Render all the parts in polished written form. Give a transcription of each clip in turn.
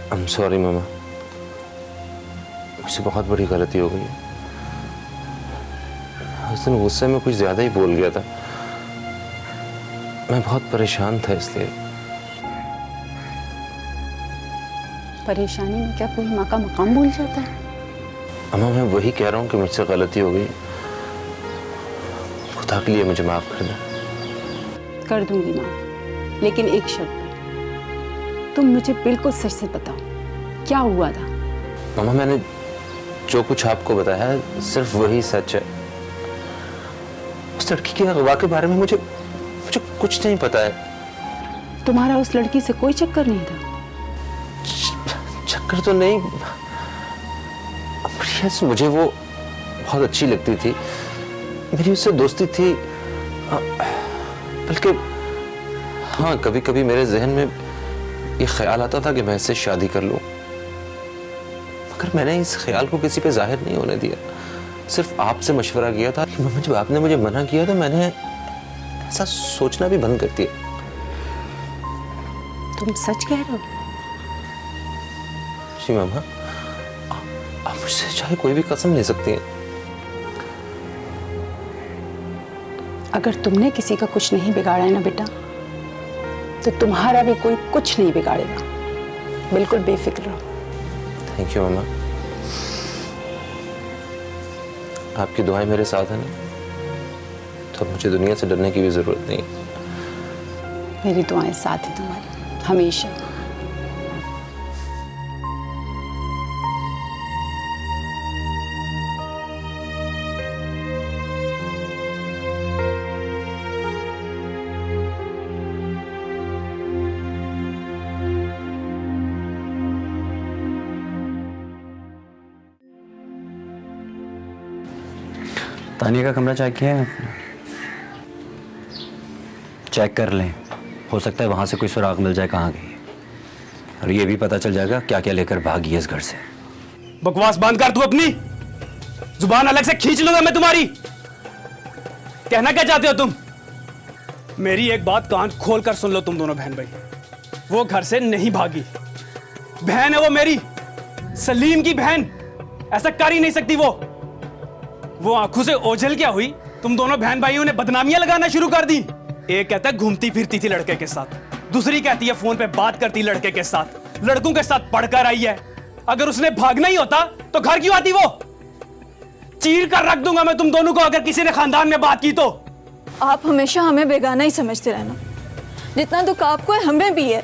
I am sorry मामा, मुझसे बहुत बड़ी गलती हो गई है। उस दिन गुस्से में कुछ ज्यादा ही बोल गया था। मैं बहुत परेशान था इसलिए। परेशानी में क्या कोई माँ का मकाम भूल जाता है? अम्मा मैं वही कह रहा हूँ कि मुझसे गलती हो गई। खुदा के लिए मुझे माफ कर दे। कर दूंगी माँ, लेकिन एक शर्त पर। तुम मुझे बिल्कुल सच से बताओ, क्या हुआ था? मामा मैंने जो कुछ आपको बताया है सिर्फ वही सच है। उस लड़की के अगवा के बारे में मुझे कुछ नहीं पता है। तुम्हारा उस लड़की से कोई चक्कर नहीं था? चक्कर तो नहीं, यस मुझे वो बहुत अच्छी लगती थी, मेरी उससे दोस्ती थी। बल्कि हाँ, कभी कभी मेरे जहन में ये ख्याल आता था कि मैं इससे शादी कर लूं, मगर मैंने इस ख्याल को किसी पे जाहिर नहीं होने दिया। सिर्फ आपसे मशवरा किया था। जब आपने मुझे मना किया तो मैंने ऐसा सोचना भी बंद कर दिया। तुम सच कह रहे हो? जी मामा, आप मुझसे चाहे कोई भी कसम ले सकती हैं। अगर तुमने किसी का कुछ नहीं बिगाड़ा है ना बेटा, तो तुम्हारा भी कोई कुछ नहीं बिगाड़ेगा। बिल्कुल बेफिक्र रहो। थैंक यू मामा। आपकी दुआएं मेरे साथ है ना, तो मुझे दुनिया से डरने की भी जरूरत नहीं। मेरी दुआएं साथ है तुम्हारी हमेशा। तानिया का कमरा चेक किया है आपने? चेक कर लें, हो सकता है वहां से कोई सुराग मिल जाए कहाँ गई, और ये भी पता चल जाएगा क्या क्या लेकर भागी है इस घर से। बकवास बंद कर तू अपनी जुबान, अलग से खींच लूंगा मैं तुम्हारी। कहना क्या चाहते हो तुम? मेरी एक बात कान खोल कर सुन लो तुम दोनों बहन भाई। वो घर से नहीं भागी, बहन है वो मेरी, सलीम की बहन। ऐसा कर ही नहीं सकती वो आंखों से ओझल क्या हुई? तुम दोनों बहन भाइयों ने बदनामियां लगाना शुरू कर दी। एक कहता है घूमती फिरती थी लड़के के साथ, दूसरी कहती है फोन पे बात करती लड़के के साथ, लड़कों के साथ पढ़कर आई है। अगर उसने भागना ही होता तो घर क्यों आती? वो चीर कर रख दूंगा मैं तुम दोनों को अगर किसी ने खानदान में बात की तो। आप हमेशा हमें बेगाना ही समझते रहना। जितना दुख आपको है हमें भी है।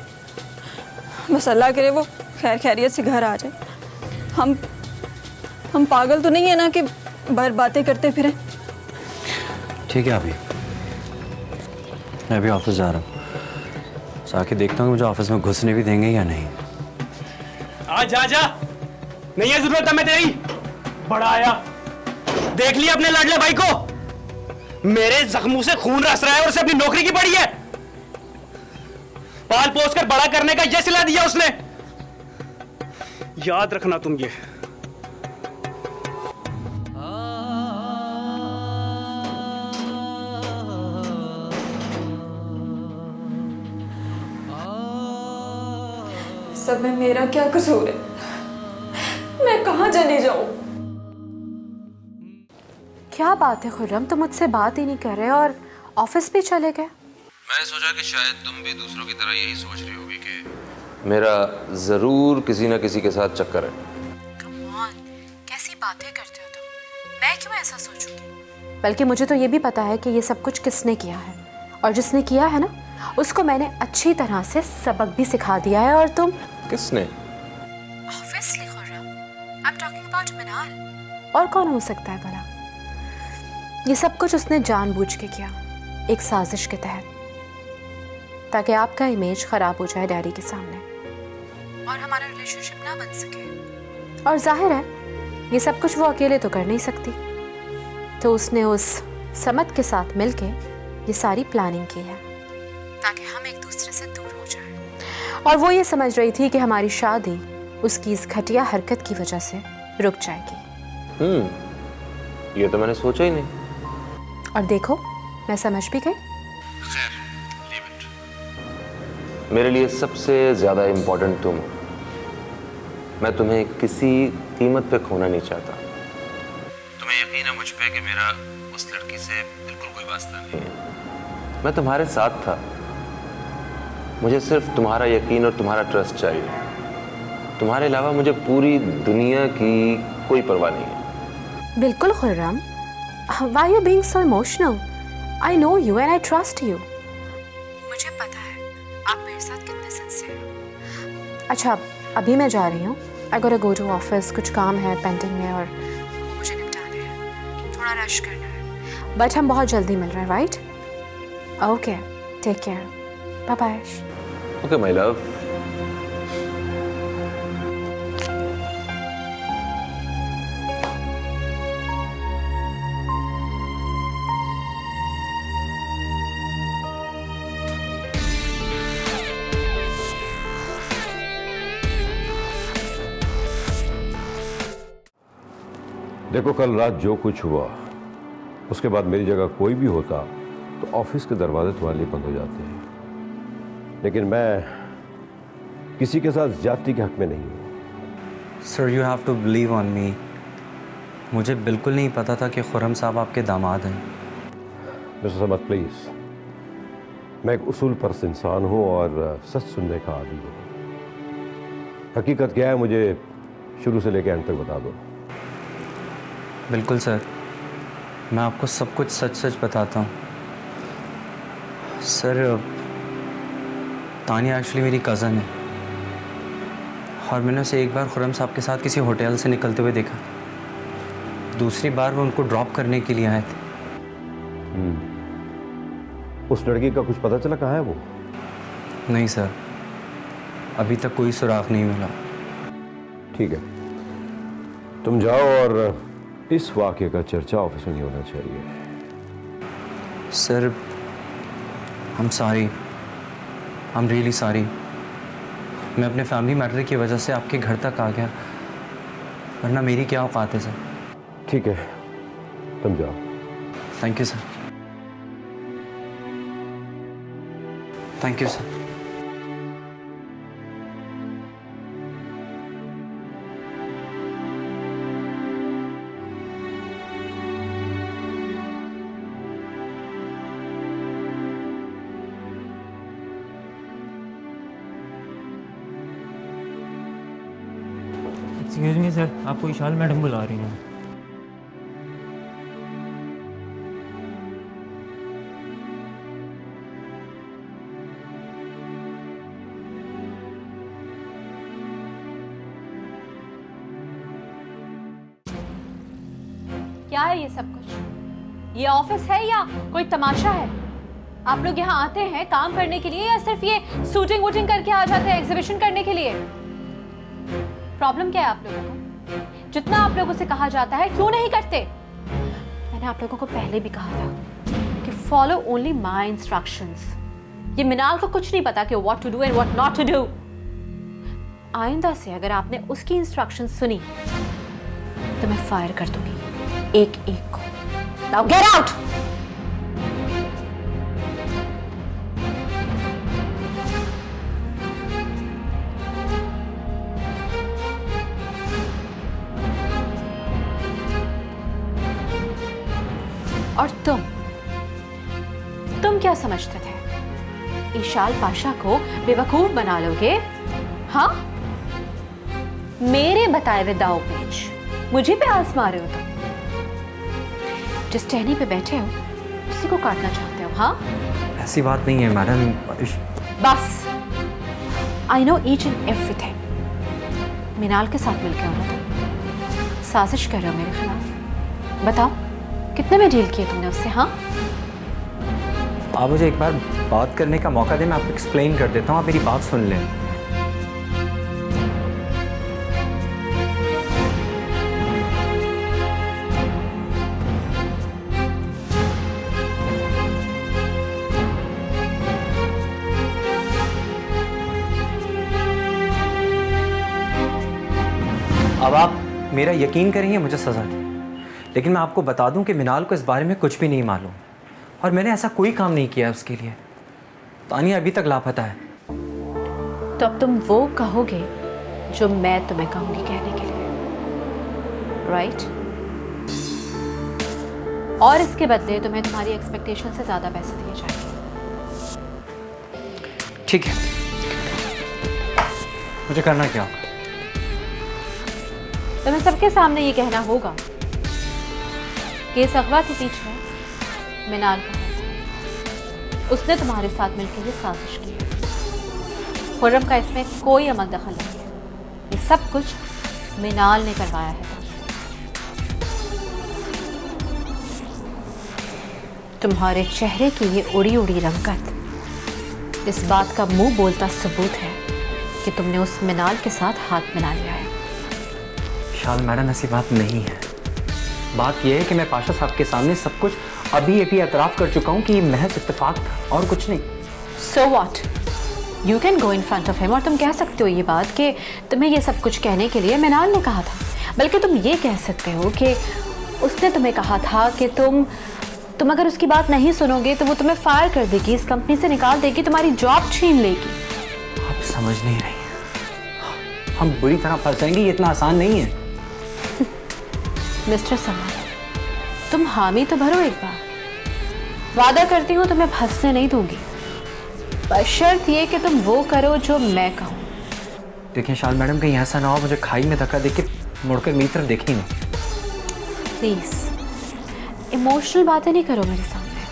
बस अल्लाह करे वो खैर खैरियत से घर आ जाए। हम पागल तो नहीं है ना कि बाहर बातें करते फिरें। ठीक है अभी मैं भी ऑफिस जा रहा हूँ, जाके देखता हूँ मुझे ऑफिस में घुसने भी देंगे या नहीं। जा नहीं है जरूरत है मैं तेरी। बड़ा आया, देख लिया अपने लाडले भाई को, मेरे जख्मों से खून रस रहा है और उसे अपनी नौकरी की पड़ी है। पाल पोस कर बड़ा करने का यह सिला दिया उसने। याद रखना तुम ये। सब में मेरा क्या कसूर है? मैं कहाँ चली जाऊं? क्या बात है खुर्रम, तुम मुझसे बात ही नहीं कर रहे और ऑफिस भी चले गए। मैंने सोचा कि शायद तुम भी दूसरों की तरह यही सोच रही होगी कि मेरा जरूर किसी ना किसी के साथ चक्कर है। कम ऑन, कैसी बातें करते हो तुम? मैं क्यों ऐसा सोचूंगी? बल्कि मुझे तो ये भी पता है कि ये सब कुछ किसने किया है, और जिसने किया है ना उसको मैंने अच्छी तरह से सबक भी सिखा दिया है। और तुम? किसने? Obviously Khurram, I'm talking about मिनाल। और कौन हो सकता है भला? ये सब कुछ उसने जानबूझ के किया, एक साजिश के तहत, ताकि आपका इमेज खराब हो जाए डैडी के सामने और हमारा रिलेशनशिप ना बन सके। और जाहिर है ये सब कुछ वो अकेले तो कर नहीं सकती, तो उसने उस समत के साथ मिलके ये सारी प्लानिंग की है ताकि हम एक दूसरे से दूर हो जाएं। और वो ये समझ रही थी कि हमारी शादी उसकी इस घटिया हरकत की वजह से रुक जाएगी। ये तो मैंने सोचा ही नहीं। और देखो मैं समझ भी गई। खैर, leave it। मेरे लिए सबसे ज्यादा इंपॉर्टेंट तुम हो। मैं तुम्हें किसी कीमत पे खोना नहीं चाहता। तुम्हें यकीन है मुझ पे कि मेरा उस लड़की से बिल्कुल कोई वास्ता नहीं है। मैं तुम्हारे साथ था, मुझे सिर्फ तुम्हारा यकीन और तुम्हारा ट्रस्ट चाहिए। तुम्हारे अलावा मुझे पूरी दुनिया की कोई परवाह नहीं है। बिल्कुल Khurram, why are you being so emotional? I know you and I trust you. मुझे पता है आप मेरे साथ कितने सिंसियर हो। अच्छा, अभी मैं जा रही हूँ। I gotta go to office, कुछ काम है पेंटिंग में और मुझे निपटाने हैं, थोड़ा रश करना है। बट हम बहुत जल्दी मिल रहे हैं, right? Okay, take care, bye bye. Okay my love. देखो, कल रात जो कुछ हुआ उसके बाद मेरी जगह कोई भी होता तो ऑफिस के दरवाजे तुम्हारे लिए बंद हो जाते हैं, लेकिन मैं किसी के साथ ज्यादती के हक में नहीं हूँ। Sir you have to believe on me. मुझे बिल्कुल नहीं पता था कि खुर्रम साहब आपके दामाद हैं। मिस्टर समद प्लीज, मैं एक उसूल परस्त इंसान हूँ और सच सुनने का आदी हूँ। हकीकत क्या है मुझे शुरू से लेकर अंत तक बता दो। बिल्कुल सर, मैं आपको सब कुछ सच सच बताता हूँ। सर, तानिया एक्चुअली मेरी कज़न है और मैंने उसे एक बार खुर्रम साहब के साथ किसी होटल से निकलते हुए देखा। दूसरी बार वो उनको ड्रॉप करने के लिए आए थे। उस लड़की का कुछ पता चला कहाँ है वो? नहीं सर, अभी तक कोई सुराग नहीं मिला। ठीक है, तुम जाओ और इस वाक़े का चर्चा ऑफिस में नहीं होना चाहिए। Sir, I'm sorry, I'm really sorry। मैं अपने फैमिली मैटर की वजह से आपके घर तक आ गया, वरना मेरी क्या औकात है सर। ठीक है, तुम जाओ। Thank you sir. Thank you sir. Excuse me sir, आपको विशाल मैडम बुला रही हैं। क्या है ये सब कुछ? ये ऑफिस है या कोई तमाशा है? आप लोग यहाँ आते हैं काम करने के लिए या सिर्फ ये शूटिंग वूटिंग करके आ जाते हैं एग्जीबिशन करने के लिए? प्रॉब्लम क्या है आप लोगों को? जितना आप लोगों से कहा जाता है क्यों नहीं करते? मैंने आप लोगों को पहले भी कहा था कि फॉलो ओनली माय इंस्ट्रक्शंस। ये मिनाल को कुछ नहीं पता कि what to do and what not to do. आइंदा से अगर आपने उसकी इंस्ट्रक्शंस सुनी तो मैं फायर कर दूंगी एक एक को। Now get out. और तुम क्या समझते थे? ईशाल पाशा को बेवकूफ बना लोगे? हाँ, मेरे बताए हुए दाव पेच मुझे पे आजमा रहे हो तुम। जिस टहनी पे बैठे हो उसी को काटना चाहते हो? हाँ, ऐसी बात नहीं है मैडम। बस I know each and everything. Minal के साथ मिलकर हो ना तुम साजिश कर रहे हो मेरे खिलाफ। बताओ कितने में डील किए तुमने उससे? हाँ, आप मुझे एक बार बात करने का मौका दें, मैं आपको एक्सप्लेन कर देता हूँ, आप मेरी बात सुन लें। अब आप मेरा यकीन करेंगे मुझे सज़ा दी, लेकिन मैं आपको बता दूं कि मिनाल को इस बारे में कुछ भी नहीं मालूम और मैंने ऐसा कोई काम नहीं किया उसके लिए। तानिया अभी तक लापता है। तो अब तुम वो कहोगे जो मैं तुम्हें कहूंगी कहने के लिए, राइट? और इसके बदले तुम्हें तुम्हारी एक्सपेक्टेशन से ज्यादा पैसे दिए जाएंगे। ठीक है, मुझे करना क्या होगा? तुम्हें सबके सामने ये कहना होगा कि इस अगवा के पीछे मिनाल का हाथ है। उसने तुम्हारे साथ मिलकर ये साजिश की है। खुर्रम का इसमें कोई अमल दखल नहीं है। ये सब कुछ मिनाल ने करवाया है तुम्हारे चेहरे की ये उड़ी उड़ी रंगत इस बात का मुंह बोलता सबूत है कि तुमने उस मिनाल के साथ हाथ मिला लिया है। विशाल मैडम, ऐसी बात नहीं है। बात यह है कि मैं पाशा साहब के सामने सब कुछ अभी एतराफ़ कर चुका हूँ कि ये महज इत्तेफाक था और कुछ नहीं। So what? You can go in front of him और तुम कह सकते हो ये बात कि तुम्हें ये सब कुछ कहने के लिए मिनाल ने कहा था। बल्कि तुम ये कह सकते हो कि उसने तुम्हें कहा था कि तुम अगर उसकी बात नहीं सुनोगे तो वो तुम्हें फायर कर देगी, इस कंपनी से निकाल देगी, तुम्हारी जॉब छीन लेगी। आप समझ नहीं रही, हम बुरी तरह फंस जाएंगे। ये इतना आसान नहीं है। मिस्टर समान, तुम हामी तो भरो एक बार। वादा करती हूँ तुम्हें फंसने नहीं दूंगी, पर शर्त ये कि तुम वो करो जो मैं कहूँ। देखिए शाल मैडम, कहीं ऐसा ना हो मुझे खाई में धक्का देके मुड़कर मेरी तरफ देखें नहीं। प्लीज इमोशनल बातें नहीं करो मेरे सामने।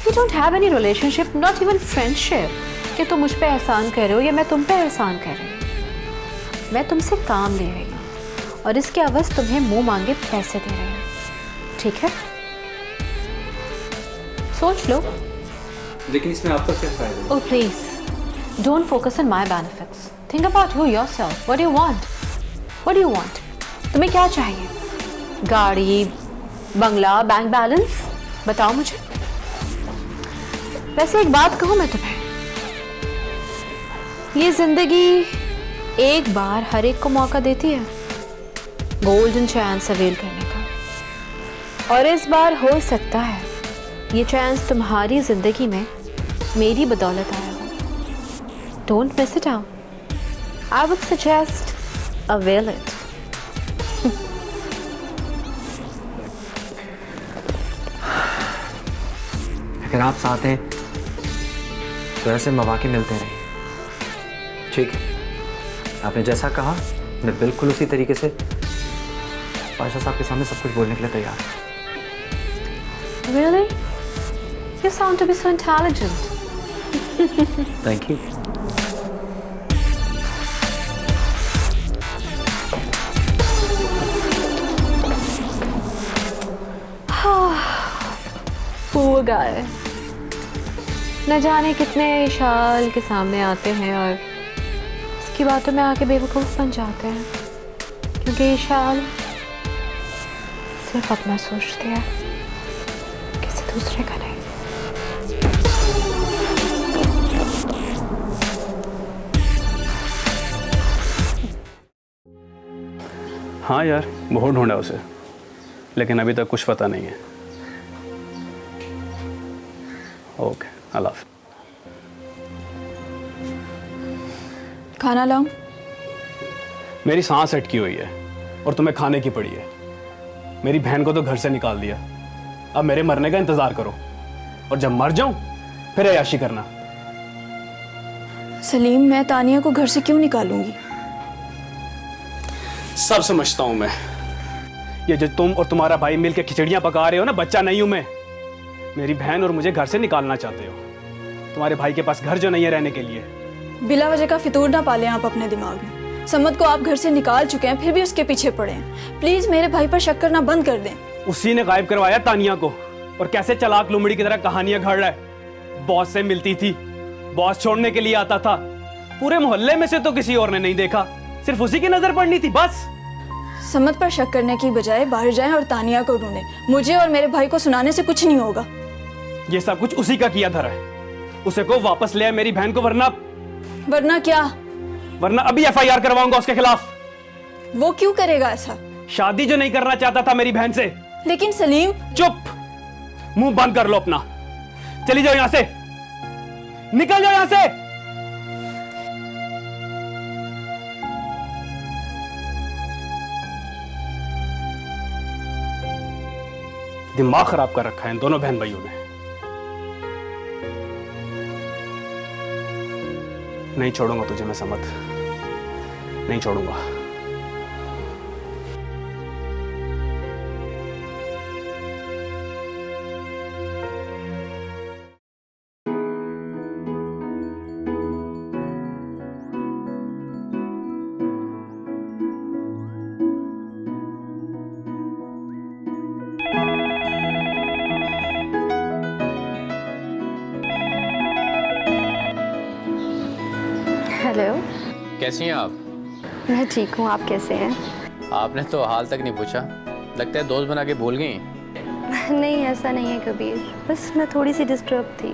We don't have any relationship, not even friendship, कि तुम मुझ पे एहसान कर रहे हो या मैं तुम पे एहसान कर रही हूँ। मैं तुमसे काम ले रही हूँ और इसके अवज तुम्हें मुंह मांगे पैसे दे रही हूँ, ठीक है? सोच लो। लेकिन इसमें आपका क्या फायदा? Oh please, don't focus on my benefits. Think about you yourself. What do you want? What do you want? तुम्हें क्या चाहिए? गाड़ी, बंगला, बैंक बैलेंस? बताओ मुझे। वैसे एक बात कहूँ मैं तुम्हें, ये जिंदगी एक बार हर एक को मौका देती है गोल्डन चांस अवेल करने का, और इस बार हो सकता है ये चांस तुम्हारी जिंदगी में मेरी बदौलत आया हो। Don't miss it out. I would suggest avail it. अगर आप साथ हैं तो ऐसे मौके मिलते रहे, ठीक है? आपने जैसा कहा मैं बिल्कुल उसी तरीके से पाशा साहब के सामने सब कुछ बोलने के लिए तैयार हूँ। Really? You sound to be so intelligent. Thank you. Poor guy. न जाने कितने इशाल के सामने आते हैं और इसकी बातों में आके बेवकूफ़ बन जाते हैं, क्योंकि इशाल सिर्फ अपना सोचते हैं, किसी दूसरे का नहीं। हाँ यार, बहुत ढूंढा उसे, लेकिन अभी तक कुछ पता नहीं है। ओके, अल्लाह हाफ़िज़। खाना लाऊं? मेरी सांस अटकी हुई है और तुम्हें खाने की पड़ी है। मेरी बहन को तो घर से निकाल दिया, अब मेरे मरने का इंतजार करो, और जब मर जाऊं फिर अय्याशी करना। सलीम, मैं तानिया को घर से क्यों निकालूंगी? सब समझता हूं मैं। ये जो तुम और तुम्हारा भाई मिलकर खिचड़ियां पका रहे हो ना, बच्चा नहीं हूं मैं। मेरी बहन और मुझे घर से निकालना चाहते हो। तुम्हारे भाई के पास घर जो नहीं है रहने के लिए। बिला वजह का फितूर ना पालें आप अपने दिमाग में। समद को आप घर से निकाल चुके हैं, फिर भी उसके पीछे पड़े हैं। प्लीज मेरे भाई पर शक करना बंद कर दें। उसी ने गायब करवाया तानिया को, और कैसे चालाक लुमड़ी की तरह कहानियां घड़ रहा है। बॉस से मिलती थी, बॉस छोड़ने के लिए आता था। पूरे मोहल्ले में से तो किसी और ने नहीं देखा, सिर्फ उसी की नजर पड़नी थी बस। समद पर शक करने की बजाय बाहर जाएं और तानिया को ढूंढें। मुझे और मेरे भाई को सुनाने से कुछ नहीं होगा। ये सब कुछ उसी का किया धरा है। उसे को वापस ले आए मेरी बहन को, वरना क्या? वरना अभी एफआईआर करवाऊंगा उसके खिलाफ। वो क्यों करेगा ऐसा? शादी जो नहीं करना चाहता था मेरी बहन से। लेकिन सलीम। चुप, मुंह बंद कर लो अपना। चली जाओ यहां से, निकल जाओ यहां से। दिमाग खराब कर रखा है इन दोनों बहन भाइयों ने। नहीं छोड़ूंगा तुझे मैं समत, नहीं छोड़ूंगा। हेलो। कैसी हैं आप? मैं ठीक हूँ, आप कैसे हैं? आपने तो हाल तक नहीं पूछा, लगता है दोस्त बना के भूल गई। नहीं, ऐसा नहीं है कबीर, बस मैं थोड़ी सी डिस्टर्ब थी।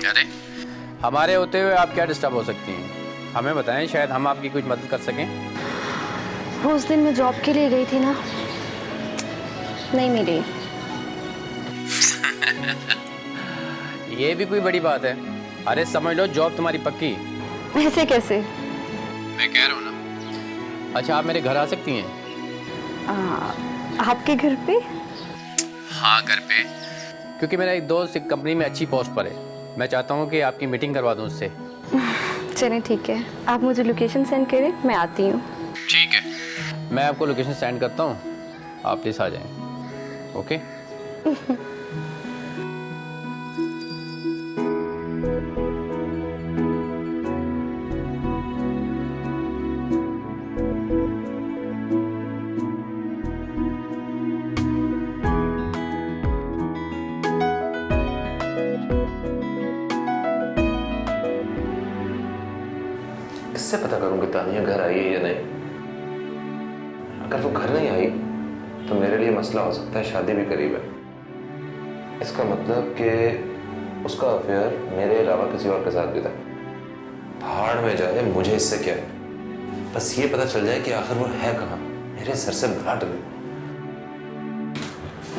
अरे हमारे होते हुए आप क्या डिस्टर्ब हो सकती हैं? हमें बताएं, शायद हम आपकी कुछ मदद कर सकें। उस दिन मैं जॉब के लिए गई थी ना, नहीं मिली। ये भी कोई बड़ी बात है? अरे समझ लो जॉब तुम्हारी पक्की। ऐसे कैसे? मैं कह रहा हूँ ना। अच्छा, आप मेरे घर आ सकती हैं? आपके घर पे? हाँ, घर पे, क्योंकि मेरा एक दोस्त एक कंपनी में अच्छी पोस्ट पर है। मैं चाहता हूँ कि आपकी मीटिंग करवा दूँ उससे। चलिए ठीक है, आप मुझे लोकेशन सेंड करें, मैं आती हूँ। ठीक है, मैं आपको लोकेशन सेंड करता हूँ, आप प्लीज़ आ जाएं। ओके? किससे पता करूं कि तानिया घर आई है या नहीं? अगर वो घर नहीं आई तो मेरे लिए मसला हो सकता है, शादी भी करीब है। इसका मतलब कि उसका अफेयर मेरे अलावा किसी और के साथ भी था। भाड़ में जाए, मुझे इससे क्या है, बस ये पता चल जाए कि आखिर वो है कहाँ। मेरे सर से भाट गई।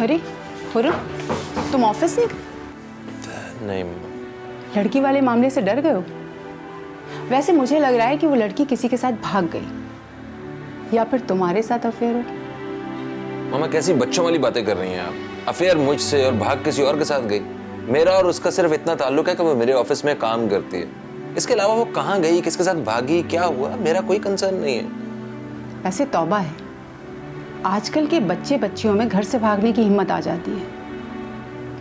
अरे हुर्रम, तुम ऑफिस नहीं? नहीं, लड़की वाले मामले से डर गए हो? वैसे मुझे लग रहा है कि वो लड़की किसी के साथ भाग गई, या फिर तुम्हारे साथ अफेयर हो। मामा कैसी बच्चों वाली बातें कर रही हैं आप? अफेयर मुझसे और भाग किसी और के साथ गई? मेरा और उसका सिर्फ इतना ताल्लुक है कि वो मेरे ऑफिस में काम करती है। इसके अलावा वो कहाँ गई, किसके साथ भागी, क्या हुआ, मेरा कोई कंसर्न नहीं है। वैसे तौबा है, आजकल के बच्चे बच्चियों में घर से भागने की हिम्मत आ जाती है,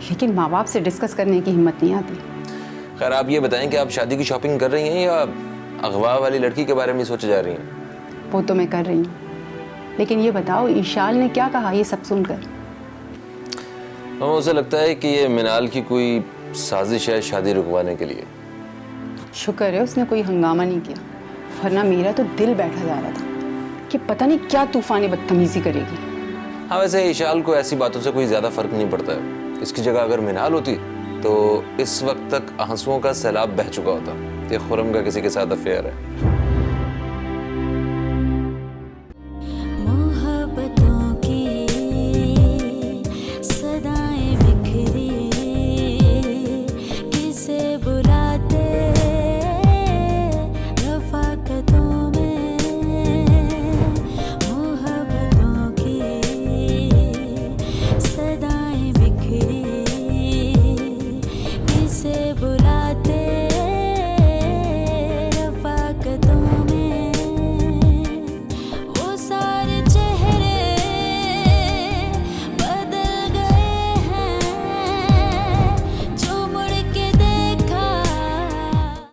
लेकिन माँ बाप से डिस्कस करने की हिम्मत नहीं आती। खैर आप ये बताएं कि आप शादी की शॉपिंग कर रही हैं या अगवा वाली लड़की के बारे में सोचे जा रही हैं? वो तो मैं कर रही हूँ, लेकिन ये बताओ ईशाल ने क्या कहा ये सब सुनकर? मामा उसे लगता है कि ये मिनाल की कोई साजिश है शादी रुकवाने के लिए। शुक्र है उसने कोई हंगामा नहीं किया, वरना मेरा तो दिल बैठा जा रहा था कि पता नहीं क्या तूफानी बदतमीजी करेगी। हाँ वैसे ईशाल को ऐसी बातों से कोई ज्यादा फर्क नहीं पड़ता है। इसकी जगह अगर मिनाल होती तो इस वक्त तक आंसुओं का सैलाब बह चुका होता। ये खुर्रम का किसी के साथ अफेयर है।